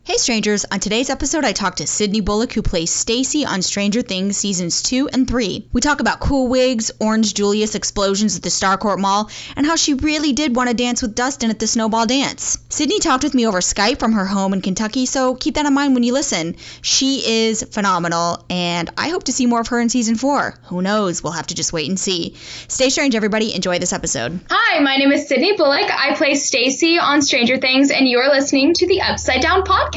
Hey strangers, on today's episode I talked to Sydney Bullock, who plays Stacy on Stranger Things seasons 2 and 3. We talk about cool wigs, orange Julius explosions at the Starcourt Mall, and how she really did want to dance with Dustin at the snowball dance. Sydney talked with me over Skype from her home in Kentucky, so keep that in mind when you listen. She is phenomenal, and I hope to see more of her in season 4. Who knows? We'll have to just wait and see. Stay strange, everybody. Enjoy this episode. Hi, my name is Sydney Bullock. I play Stacy on Stranger Things, and you're listening to the Upside Down Podcast.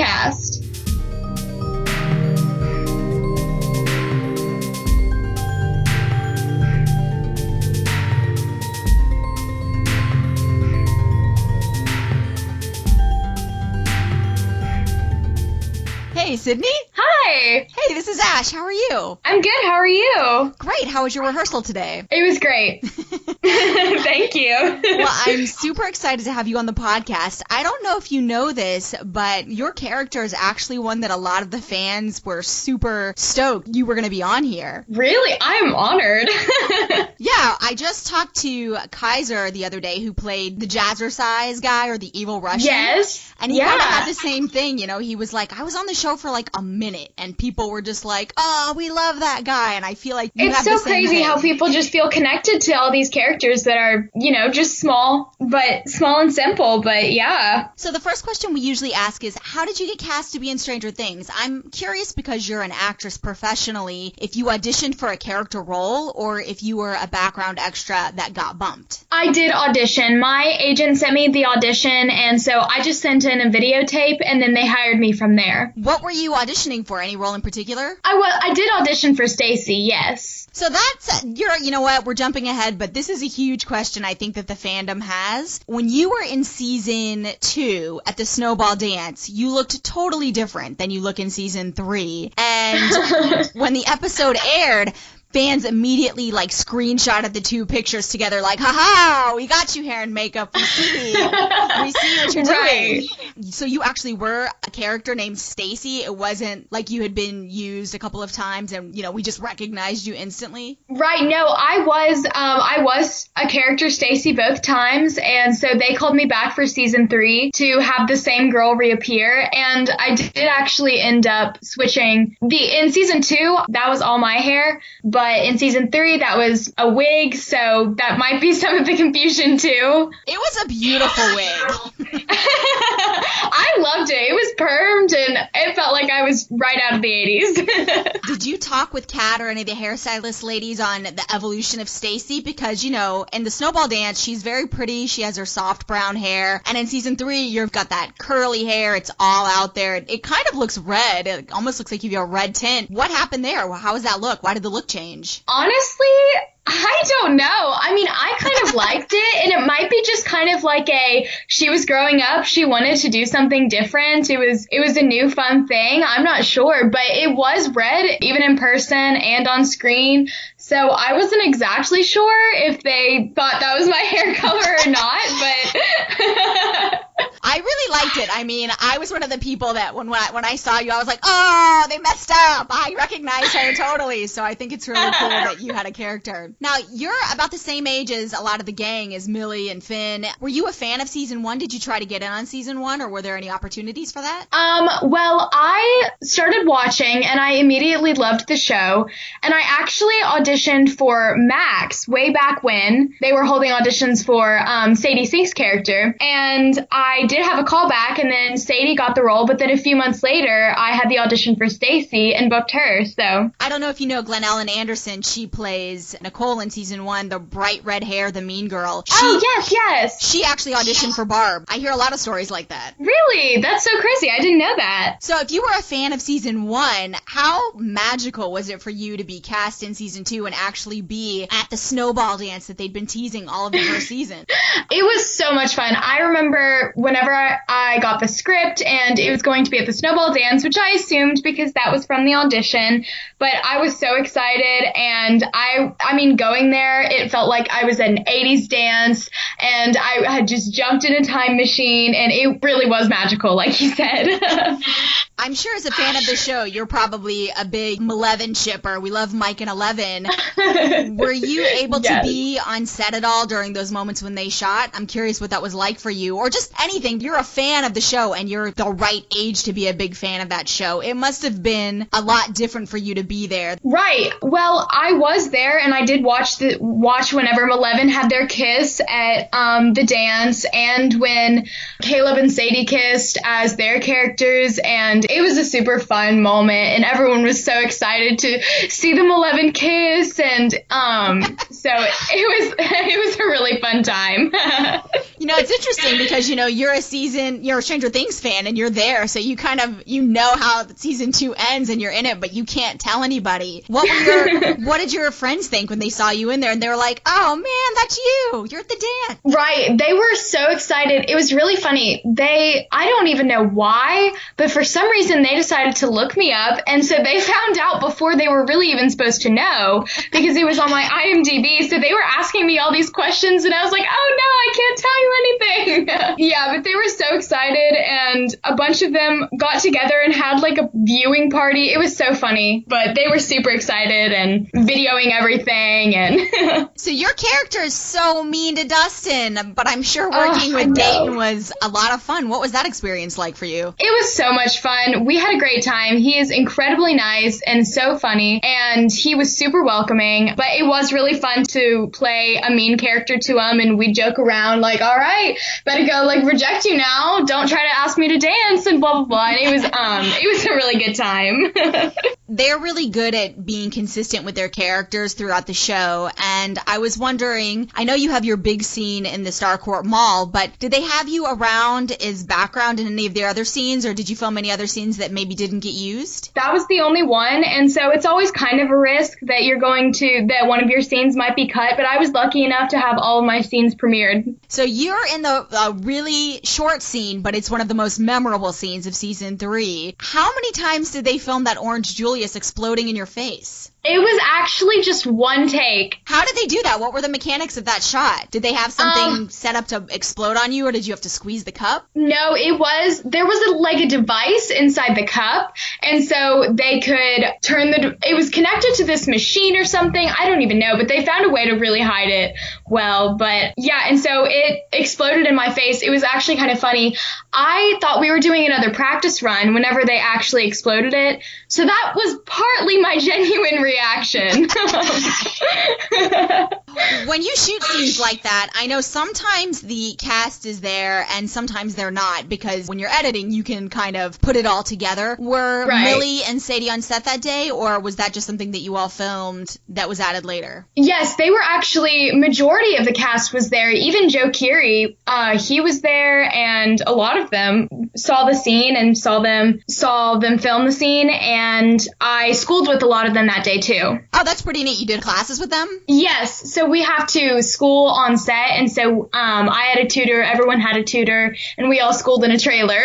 Hey, Sydney. Hi. Hey, this is Ash. How are you? I'm good. How are you? Great. How was your rehearsal today? It was great. Thank you. Well, I'm super excited to have you on the podcast. I don't know if you know this, but your character is actually one that a lot of the fans were super stoked you were going to be on here. Really? I'm honored. Yeah, I just talked to Kaiser the other day, who played the Jazzercise guy, or the evil Russian. Yes. And he kind of had the same thing, you know. He was like, I was on the show for like a minute, and people were just like, oh, we love that guy. And I feel like you have the same It's so crazy thing. how people just feel connected to all these characters that are, you know, just small and simple, but yeah. So the first question we usually ask is, how did you get cast to be in Stranger Things? I'm curious because you're an actress professionally, if you auditioned for a character role or if you were a background extra that got bumped. I did audition. My agent sent me the audition, and so I just sent in a videotape, and then they hired me from there. What were you auditioning for? Any role in particular? I did audition for Stacy, yes. So that's, you know what, we're jumping ahead, but this is a huge question I think that the fandom has. When you were in season 2 at the snowball dance, you looked totally different than you look in season 3. And when the episode aired, fans immediately like screenshotted the two pictures together like, haha, we got you hair and makeup. We see what you're doing. So you actually were a character named Stacy. It wasn't like you had been used a couple of times and, you know, we just recognized you instantly. Right. No, I was a character Stacy both times. And so they called me back for season 3 to have the same girl reappear. And I did actually end up switching in season 2. That was all my hair. But in season 3, that was a wig, so that might be some of the confusion, too. It was a beautiful wig. I loved it. It was permed, and it felt like I was right out of the 80s. Did you talk with Kat or any of the hairstylist ladies on the evolution of Stacy? Because, you know, in the snowball dance, she's very pretty. She has her soft brown hair. And in season 3, you've got that curly hair. It's all out there. It kind of looks red. It almost looks like you have a red tint. What happened there? How does that look? Why did the look change? Honestly, I don't know. I mean, I kind of liked it, and it might be just kind of like she was growing up, she wanted to do something different. It was a new fun thing. I'm not sure, but it was red, even in person and on screen. So I wasn't exactly sure if they thought that was my hair color or not, but I really liked it. I mean, I was one of the people that when I saw you, I was like, oh, they messed up. I recognize her totally. So I think it's really cool that you had a character. Now, you're about the same age as a lot of the gang, as Millie and Finn. Were you a fan of season 1? Did you try to get in on season 1, or were there any opportunities for that? Well, I started watching, and I immediately loved the show. And I actually auditioned for Max way back when they were holding auditions for Sadie Sink's character. And I did have a call back, and then Sadie got the role, but then a few months later, I had the audition for Stacy and booked her, so. I don't know if you know Glenn Ellen Anderson. She plays Nicole in season 1, the bright red hair, the mean girl. Yes. She actually auditioned for Barb. I hear a lot of stories like that. Really? That's so crazy. I didn't know that. So if you were a fan of season 1, how magical was it for you to be cast in season 2 and actually be at the snowball dance that they'd been teasing all of the first season? It was so much fun. I remember whenever I got the script and it was going to be at the snowball dance, which I assumed because that was from the audition, but I was so excited, and I mean, going there, it felt like I was at an 80s dance, and I had just jumped in a time machine, and it really was magical, like you said. I I'm sure as a fan of the show, you're probably a big Maleven shipper. We love Mike and Eleven. Were you able to be on set at all during those moments when they shot? I'm curious what that was like for you, or just anything. You're a fan of the show and you're the right age to be a big fan of that show. It must have been a lot different for you to be there. Right. Well, I was there and I did watch whenever Maleven had their kiss at the dance, and when Caleb and Sadie kissed as their characters, and it was a super fun moment and everyone was so excited to see the Maleven kiss, and so it was a really fun time. It's interesting because you're a Stranger Things fan and you're there, so you kind of how season 2 ends and you're in it, but you can't tell anybody. What did your friends think when they saw you in there and they were like, "Oh man, that's you! You're at the dance!" Right. They were so excited. It was really funny. I don't even know why, but for some reason they decided to look me up, and so they found out before they were really even supposed to know, because it was on my IMDb. So they were asking me all these questions, and I was like, "Oh no, I can't tell you anything." Yeah, but they were so excited, and a bunch of them got together and had like a viewing party. It was so funny, but they were super excited and videoing everything. And so your character is so mean to Dustin, but I'm sure working with Dayton was a lot of fun. What was that experience like for you? It was so much fun. We had a great time. He is incredibly nice and so funny, and he was super welcoming, but it was really fun to play a mean character to him, and we'd joke around like, "All right, better go like reject you now. Don't try to ask me to dance," and blah, blah, blah. And it was a really good time. They're really good at being consistent with their characters throughout the show, and I was wondering, I know you have your big scene in the Starcourt Mall, but did they have you around as background in any of their other scenes, or did you film any other scenes that maybe didn't get used? That was the only one, and so it's always kind of a risk that that one of your scenes might be cut, but I was lucky enough to have all of my scenes premiered. So you're in the really short scene, but it's one of the most memorable scenes of season 3. How many times did they film that orange Julius exploding in your face? It was actually just one take. How did they do that? What were the mechanics of that shot? Did they have something set up to explode on you, or did you have to squeeze the cup? No, there was a device inside the cup, and so they could it was connected to this machine or something. I don't even know, but they found a way to really hide it well. But yeah, and so it exploded in my face. It was actually kind of funny. I thought we were doing another practice run whenever they actually exploded it. So that was partly my genuine reaction. When you shoot scenes like that, I know sometimes the cast is there and sometimes they're not, because when you're editing, you can kind of put it all together. Were Millie and Sadie on set that day, or was that just something that you all filmed that was added later? Yes, they were actually, majority of the cast was there. Even Joe Keery, he was there, and a lot of them saw the scene and saw them film the scene, and I schooled with a lot of them that day too. Oh, that's pretty neat. You did classes with them? Yes, so we have to school on set, and so I had a tutor, everyone had a tutor, and we all schooled in a trailer.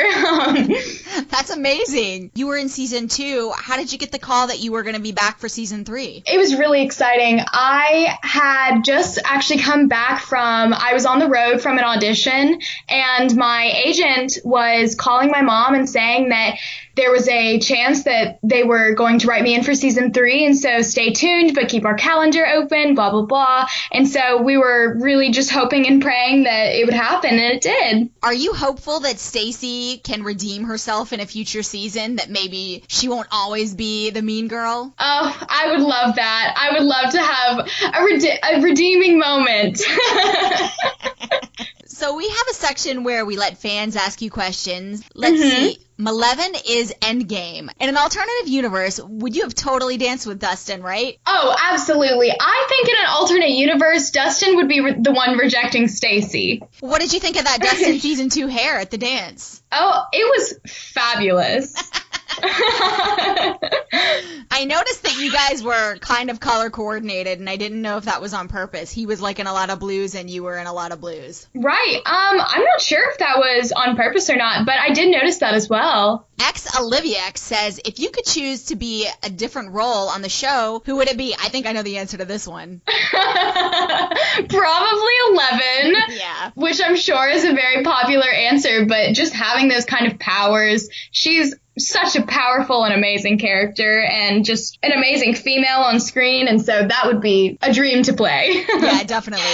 That's amazing. You were in season 2. How did you get the call that you were going to be back for season 3? It was really exciting. I had just actually come back I was on the road from an audition, and my agent was calling my mom and saying that there was a chance that they were going to write me in for season 3, and so stay tuned, but keep our calendar open, blah, blah, blah. And so we were really just hoping and praying that it would happen, and it did. Are you hopeful that Stacey can redeem herself in a future season, that maybe she won't always be the mean girl? Oh, I would love that. I would love to have a redeeming moment. So we have a section where we let fans ask you questions. Let's see. Maleven is Endgame. In an alternative universe, would you have totally danced with Dustin, right? Oh, absolutely. I think in an alternate universe, Dustin would be the one rejecting Stacey. What did you think of that Dustin season 2 hair at the dance? Oh, it was fabulous. I noticed that you guys were kind of color coordinated, and I didn't know if that was on purpose. He was like in a lot of blues and you were in a lot of blues. Right. I'm not sure if that was on purpose or not, but I did notice that as well. Olivia says, if you could choose to be a different role on the show, who would it be? I think I know the answer to this one. Probably 11. Yeah. Which I'm sure is a very popular answer, but just having those kind of powers, she's such a powerful and amazing character and just an amazing female on screen. And so that would be a dream to play. Yeah, definitely.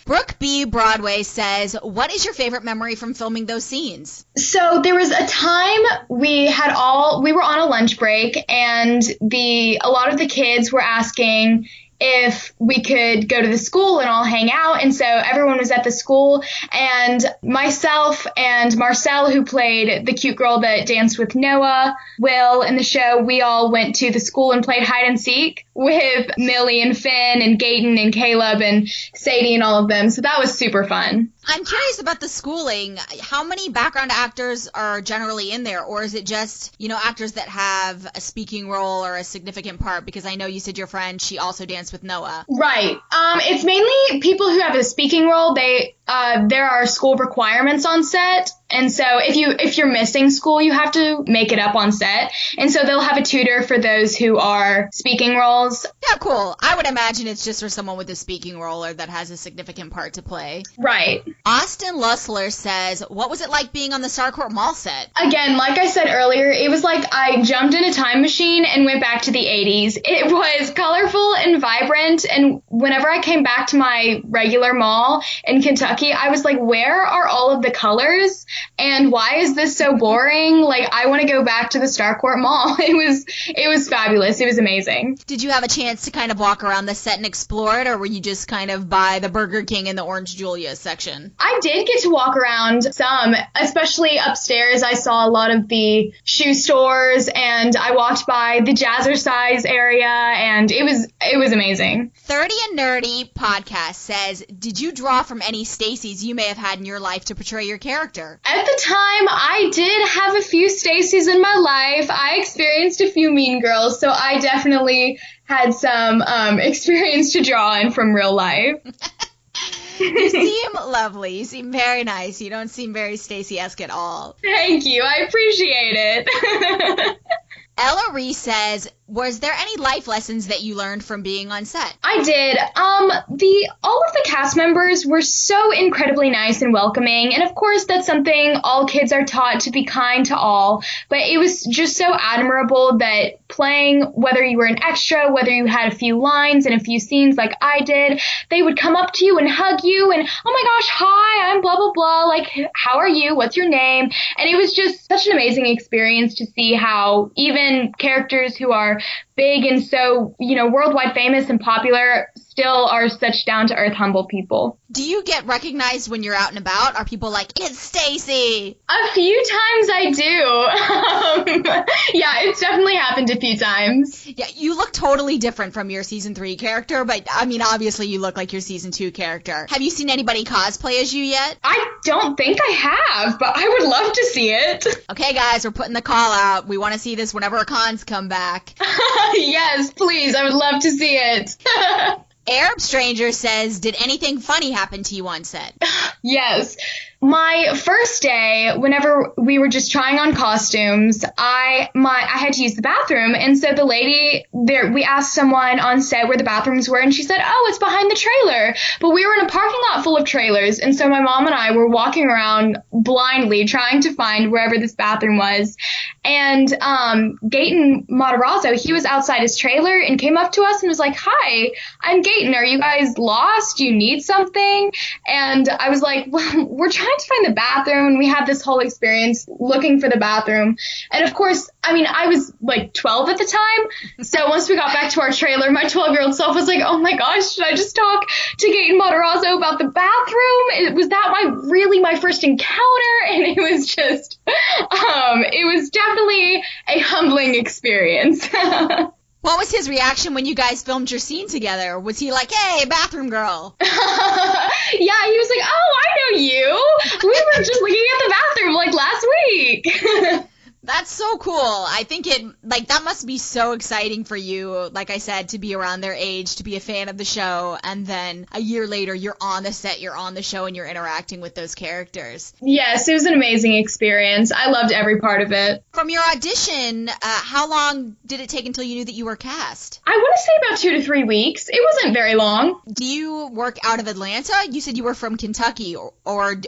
Brooke B. Broadway says, what is your favorite memory from filming those scenes? So there was a time we were on a lunch break, and a lot of the kids were asking if we could go to the school and all hang out. And so everyone was at the school, and myself and Marcel, who played the cute girl that danced with Noah, Will in the show, we all went to the school and played hide and seek with Millie and Finn and Gaten and Caleb and Sadie and all of them. So that was super fun. I'm curious about the schooling. How many background actors are generally in there, or is it just, actors that have a speaking role or a significant part? Because I know you said your friend, she also danced with Noah. Right. It's mainly people who have a speaking role. There are school requirements on set. And so if you're missing school, you have to make it up on set. And so they'll have a tutor for those who are speaking roles. Yeah, cool. I would imagine it's just for someone with a speaking role or that has a significant part to play. Right. Austin Lussler says, what was it like being on the Starcourt Mall set? Again, like I said earlier, it was like I jumped in a time machine and went back to the 80s. It was colorful and vibrant. And whenever I came back to my regular mall in Kentucky, I was like, where are all of the colors? And why is this so boring? Like, I want to go back to the Starcourt Mall. It was fabulous. It was amazing. Did you have a chance to kind of walk around the set and explore it, or were you just kind of by the Burger King and the Orange Julius section? I did get to walk around some, especially upstairs. I saw a lot of the shoe stores, and I walked by the Jazzercise area, and it was amazing. 30 and Nerdy podcast says, did you draw from any Stacys you may have had in your life to portray your character? At the time, I did have a few Stacys in my life. I experienced a few Mean Girls, so I definitely had some experience to draw in from real life. You seem lovely. You seem very nice. You don't seem very Stacey-esque at all. Thank you. I appreciate it. Ella Reese says, was there any life lessons that you learned from being on set? I did. All of the cast members were so incredibly nice and welcoming. And of course, that's something all kids are taught, to be kind to all. But it was just so admirable that playing, whether you were an extra, whether you had a few lines and a few scenes like I did, they would come up to you and hug you and, oh my gosh, hi, I'm blah, blah, blah. Like, how are you? What's your name? And it was just such an amazing experience to see how even characters who are big and so, worldwide famous and popular still are such down-to-earth, humble people. Do you get recognized when you're out and about? Are people like, it's Stacey? A few times I do. Yeah, it's definitely happened a few times. Yeah, you look totally different from your season 3 character, but I mean, obviously you look like your season 2 character. Have you seen anybody cosplay as you yet? I don't think I have, but I would love to see it. Okay, guys, we're putting the call out. We want to see this whenever our cons come back. Yes, please. I would love to see it. Arab Stranger says, did anything funny happen to you on set? Yes. My first day, whenever we were just trying on costumes, I had to use the bathroom. And so the lady there, we asked someone on set where the bathrooms were, and she said, oh, it's behind the trailer. But we were in a parking lot full of trailers. And so my mom and I were walking around blindly trying to find wherever this bathroom was. And Gaten Matarazzo, he was outside his trailer and came up to us and was like, hi, I'm Gaten. Are you guys lost? Do you need something? And I was like, well, we're trying to find the bathroom, and we had this whole experience looking for the bathroom. And of course, I mean, I was like 12 at the time. So once we got back to our trailer, my 12-year-old self was like, oh my gosh, should I just talk to Gaten Matarazzo about the bathroom? Was that my first encounter? And it was just, it was definitely a humbling experience. What was his reaction when you guys filmed your scene together? Was he like, hey, bathroom girl? Yeah, he was like, oh, I know you. We were just looking at the bathroom like last week. That's so cool. I think that must be so exciting for you, like I said, to be around their age, to be a fan of the show, and then a year later you're on the set, you're on the show, and you're interacting with those characters. Yes, it was an amazing experience. I loved every part of it. From your audition, how long did it take until you knew that you were cast? I want to say about 2 to 3 weeks. It wasn't very long. Do you work out of Atlanta? You said you were from Kentucky, or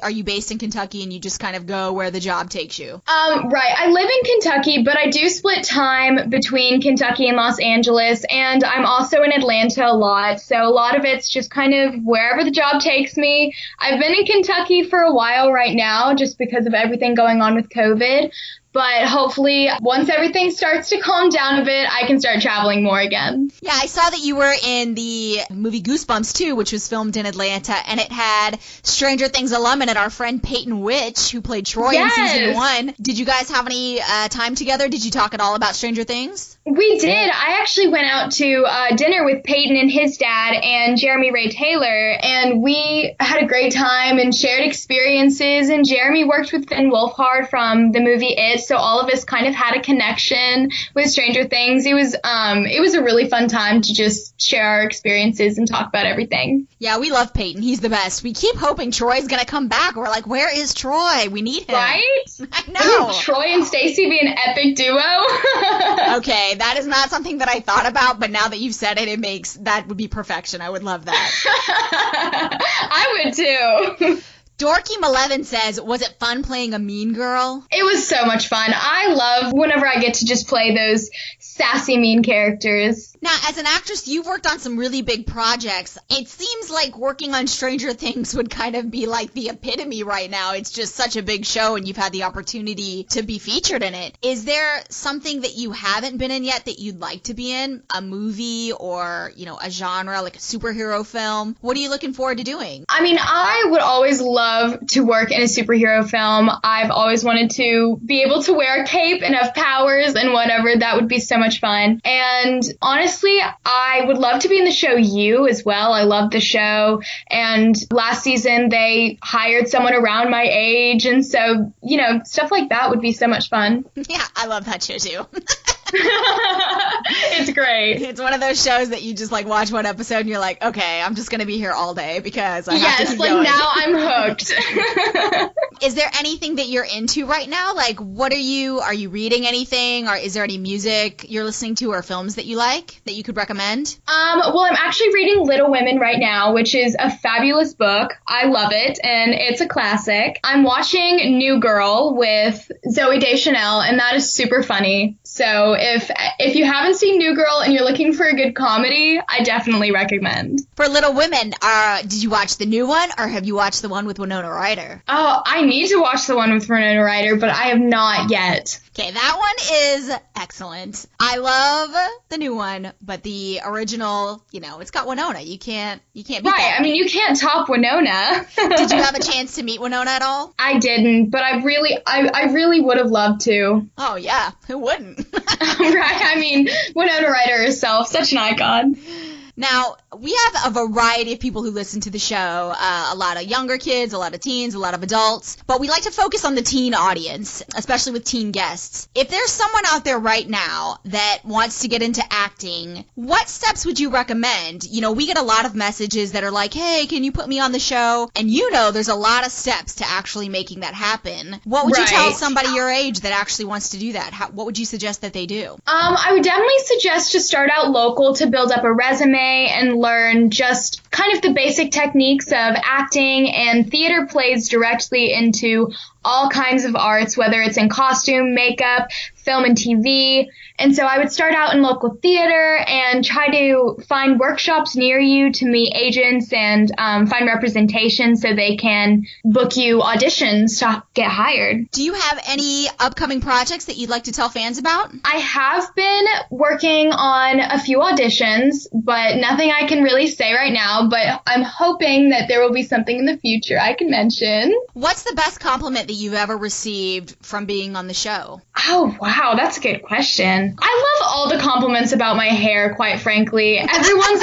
are you based in Kentucky and you just kind of go where the job takes you? Right. I live live in Kentucky, but I do split time between Kentucky and Los Angeles, and I'm also in Atlanta a lot. So a lot of it's just kind of wherever the job takes me. I've been in Kentucky for a while right now just because of everything going on with COVID. But hopefully, once everything starts to calm down a bit, I can start traveling more again. Yeah, I saw that you were in the movie Goosebumps, too, which was filmed in Atlanta, and it had Stranger Things alum in it, our friend Peyton Witch, who played Troy in season 1. Did you guys have any time together? Did you talk at all about Stranger Things? We did. I actually went out to dinner with Peyton and his dad and Jeremy Ray Taylor, and we had a great time and shared experiences, and Jeremy worked with Finn Wolfhard from the movie It, so all of us kind of had a connection with Stranger Things. It was a really fun time to just share our experiences and talk about everything. Yeah, we love Peyton. He's the best. We keep hoping Troy's going to come back. We're like, where is Troy? We need him. Right? I know. Troy and Stacey be an epic duo. Okay, that is not something that I thought about, but now that you've said it, that would be perfection. I would love that. I would too. Dorky Malevin says, was it fun playing a mean girl? It was so much fun. I love whenever I get to just play those sassy, mean characters. Now, as an actress, you've worked on some really big projects. It seems like working on Stranger Things would kind of be like the epitome right now. It's just such a big show, and you've had the opportunity to be featured in it. Is there something that you haven't been in yet that you'd like to be in? A movie or, a genre, like a superhero film? What are you looking forward to doing? I mean, I would always love to work in a superhero film. I've always wanted to be able to wear a cape and have powers and whatever. That would be so much fun. And honestly, I would love to be in the show You as well. I love the show. And last season, they hired someone around my age. And so, stuff like that would be so much fun. Yeah, I love that show too. It's great. It's one of those shows that you just watch one episode and you're like, okay, I'm just going to be here all day because I have to keep going. Now I'm hooked. Is there anything that you're into right now? What are you reading anything, or is there any music you're listening to or films that you like that you could recommend? Well, I'm actually reading Little Women right now, which is a fabulous book. I love it, and it's a classic. I'm watching New Girl with Zooey Deschanel, and that is super funny. So if you haven't seen New Girl and you're looking for a good comedy, I definitely recommend. For Little Women, did you watch the new one, or have you watched the one with Winona Ryder? Oh, I need to watch the one with Winona Ryder, but I have not yet. Okay, that one is excellent. I love the new one, but the original, it's got Winona. You can't beat that. Right, I mean, you can't top Winona. Did you have a chance to meet Winona at all? I didn't, but I really would have loved to. Oh, yeah, who wouldn't? Right, I mean, Winona Ryder herself, such an icon. Now, we have a variety of people who listen to the show, a lot of younger kids, a lot of teens, a lot of adults, but we like to focus on the teen audience, especially with teen guests. If there's someone out there right now that wants to get into acting, what steps would you recommend? We get a lot of messages that are like, hey, can you put me on the show? And there's a lot of steps to actually making that happen. What would you tell somebody your age that actually wants to do that? What would you suggest that they do? I would definitely suggest to start out local to build up a resume and learn just kind of the basic techniques of acting, and theater plays directly into all kinds of arts, whether it's in costume, makeup, film and TV. And so I would start out in local theater and try to find workshops near you to meet agents and find representation so they can book you auditions to get hired. Do you have any upcoming projects that you'd like to tell fans about? I have been working on a few auditions, but nothing I can really say right now. But I'm hoping that there will be something in the future I can mention. What's the best compliment that you've ever received from being on the show? Oh, wow, that's a good question. I love all the compliments about my hair, quite frankly. Everyone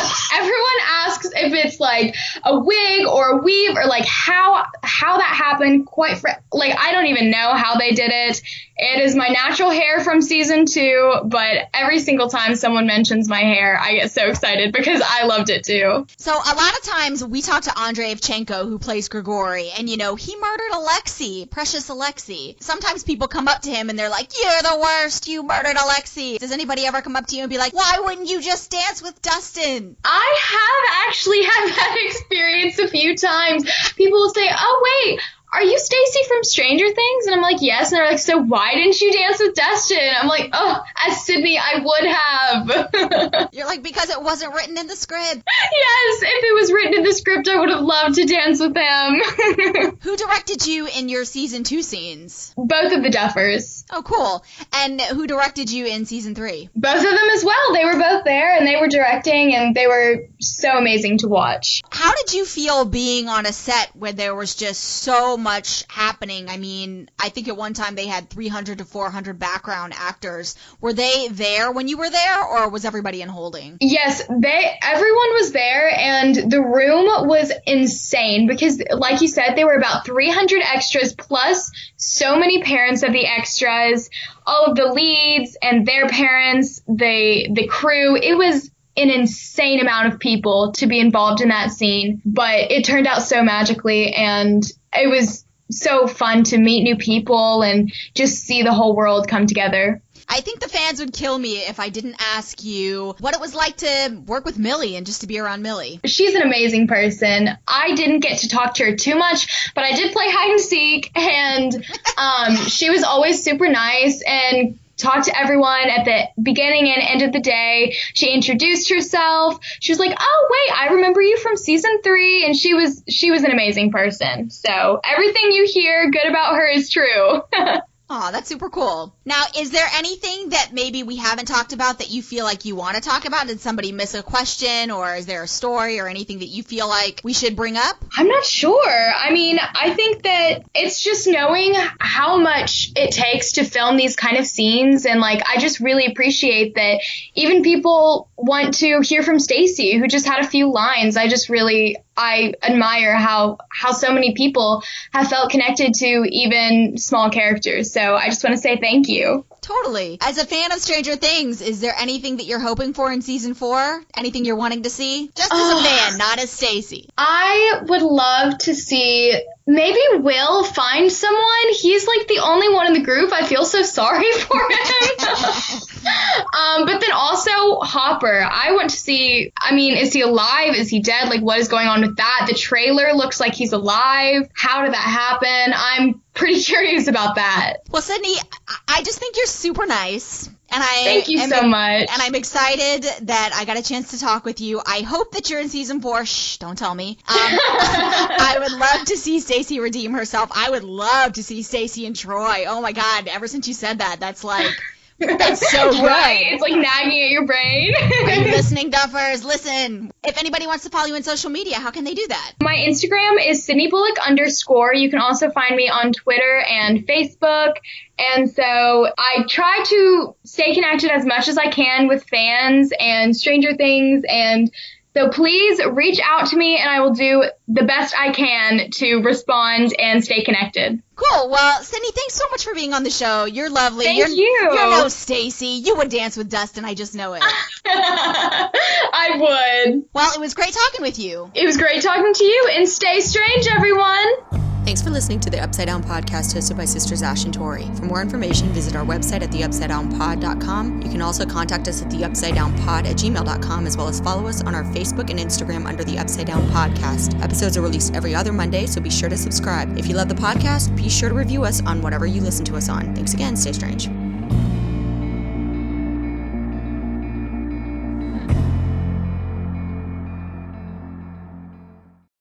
asks if it's like a wig or a weave or like how that happened. I don't even know how they did it. It is my natural hair from season 2, but every single time someone mentions my hair, I get so excited because I loved it too. So a lot of times we talk to Andrei Evchenko, who plays Grigory, and he murdered Alexei, precious Alexei. Sometimes people come up to him and they're like, you're the worst, you murdered Alexei. Does anybody ever come up to you and be like, why wouldn't you just dance with Dustin? I have actually had that experience a few times. People will say, oh wait, are you Stacy from Stranger Things? And I'm like, yes. And they're like, so why didn't you dance with Dustin? I'm like, oh, as Sydney, I would have. You're like, because it wasn't written in the script. Yes, if it was written in the script, I would have loved to dance with him. Who directed you in your season 2 scenes? Both of the Duffers. Oh, cool. And who directed you in season 3? Both of them as well. They were both there, and they were directing, and they were so amazing to watch. How did you feel being on a set where there was just so much happening? I mean, I think at one time they had 300 to 400 background actors. Were they there when you were there, or was everybody in holding? Yes, everyone was there, and the room was insane because, like you said, there were about 300 extras plus so many parents of the extras, all of the leads and their parents, the crew. It was an insane amount of people to be involved in that scene, but it turned out so magically, and it was so fun to meet new people and just see the whole world come together. I think the fans would kill me if I didn't ask you what it was like to work with Millie and just to be around Millie. She's an amazing person. I didn't get to talk to her too much, but I did play hide and seek, and she was always super nice and talked to everyone at the beginning and end of the day. She introduced herself. She was like, oh, wait, I remember you from season 3. And she was an amazing person. So everything you hear good about her is true. Aw, that's super cool. Now, is there anything that maybe we haven't talked about that you feel like you want to talk about? Did somebody miss a question, or is there a story or anything that you feel like we should bring up? I'm not sure. I mean, I think that it's just knowing how much it takes to film these kind of scenes. And like, I just really appreciate that even people want to hear from Stacy, who just had a few lines. I admire how so many people have felt connected to even small characters. So I just want to say thank you. Totally. As a fan of Stranger Things, is there anything that you're hoping for in season 4? Anything you're wanting to see? Just as a fan, not as Stacy. I would love to see maybe Will find someone. He's like the only one in the group. I feel so sorry for him. But then also Hopper. I want to see, I mean, is he alive? Is he dead? Like, what is going on with that? The trailer looks like he's alive. How did that happen? I'm pretty curious about that. Well, Sydney, I just think you're super nice. And Thank you so much. And I'm excited that I got a chance to talk with you. I hope that you're in season 4. Shh, don't tell me. I would love to see Stacy redeem herself. I would love to see Stacy and Troy. Oh my God, ever since you said that, that's so good. Right? It's like nagging at your brain. Are you listening, Duffers? Listen. If anybody wants to follow you on social media, how can they do that? My Instagram is Sydney Bullock _. You can also find me on Twitter and Facebook. And so I try to stay connected as much as I can with fans and Stranger Things. And so please reach out to me and I will do the best I can to respond and stay connected. Cool. Well, Sydney, thanks so much for being on the show. You're lovely. Thank you. You're no Stacy. You would dance with Dustin. I just know it. I would. Well, it was great talking with you. It was great talking to you, and stay strange, everyone. Thanks for listening to the Upside Down podcast hosted by Sisters Ash and Tori. For more information, visit our website at theupsidedownpod.com. You can also contact us at theupsidedownpod@gmail.com, as well as follow us on our Facebook and Instagram under the Upside Down Podcast. Episodes are released every other Monday, so be sure to subscribe. If you love the podcast, be sure to review us on whatever you listen to us on. Thanks again. Stay strange.